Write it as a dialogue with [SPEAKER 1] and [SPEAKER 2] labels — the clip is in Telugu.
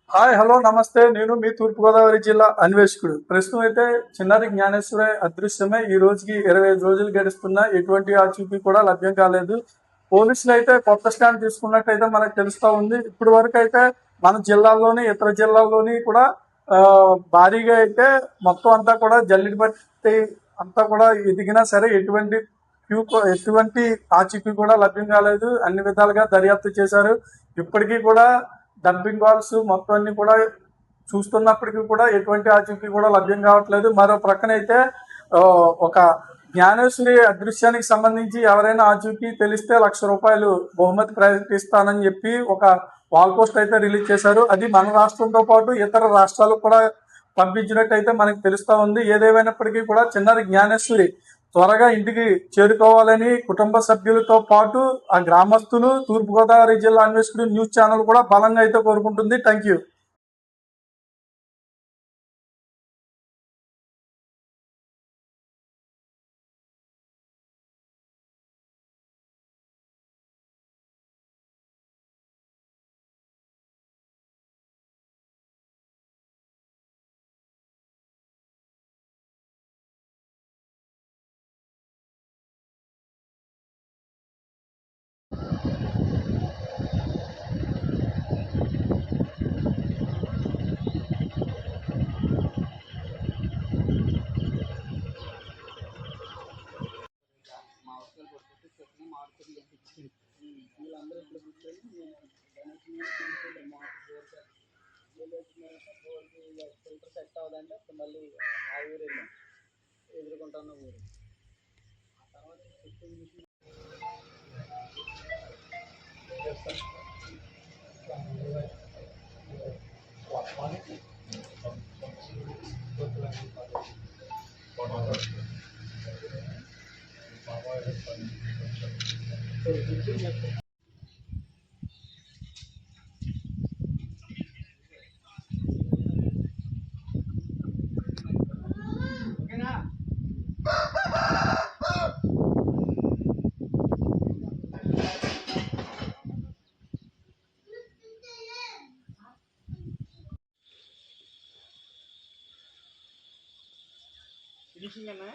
[SPEAKER 1] హాయ్ హలో నమస్తే. నేను మీ తూర్పుగోదావరి జిల్లా అన్వేషకుడు. ప్రస్తుతం అయితే చిన్నారి జ్ఞానేశ్వర అదృశ్యమే. ఈ రోజుకి 25 రోజులు గడుస్తున్నా ఎటువంటి ఆచూకీ కూడా లభ్యం కాలేదు. పోలీసులు అయితే కొత్త స్టాండ్ తీసుకున్నట్టయితే మనకు తెలుస్తా ఉంది. ఇప్పటి వరకు అయితే మన జిల్లాల్లోని ఇతర జిల్లాల్లోని కూడా ఆ, భారీగా అయితే మొత్తం అంతా కూడా జల్లిడి బట్టి అంతా కూడా ఎదిగినా సరే ఎటువంటి ఆచూకీ కూడా లభ్యం కాలేదు. అన్ని విధాలుగా దర్యాప్తు చేశారు. ఇప్పటికీ కూడా డంపింగ్ బాల్స్ మొత్తం అన్ని కూడా చూస్తున్నప్పటికీ కూడా ఎటువంటి ఆచూకీ కూడా లభ్యం కావట్లేదు. మరో ప్రక్కనైతే ఆ, ఒక జ్ఞానేశ్వరి అదృశ్యానికి సంబంధించి ఎవరైనా ఆచూకీ తెలిస్తే ₹1,00,000 బహుమతి ప్రకటిస్తానని చెప్పి ఒక వాల్ పోస్ట్ అయితే రిలీజ్ చేశారు. అది మన రాష్ట్రంతో పాటు ఇతర రాష్ట్రాలకు కూడా పంపించినట్టయితే మనకు తెలుస్తా ఉంది. ఏదేమైనప్పటికీ కూడా చిన్నారి జ్ఞానేశ్వరి త్వరగా ఇంటికి చేరుకోవాలని కుటుంబ సభ్యులతో పాటు ఆ గ్రామస్తులు, తూర్పుగోదావరి జిల్లా అన్వేషకుడు న్యూస్ ఛానల్ కూడా బలంగా అయితే కోరుకుంటుంది. Thank you. వీళ్ళందరూ ఇప్పుడు కూర్చొని ఫిల్టర్ సెట్ అవ్వదంటే అప్పుడు మళ్ళీ ఆ ఊరు వెళ్ళాం ఎదుర్కొంటున్న ఊరు ఆ తర్వాత ఫినిషింగ్ అన్నా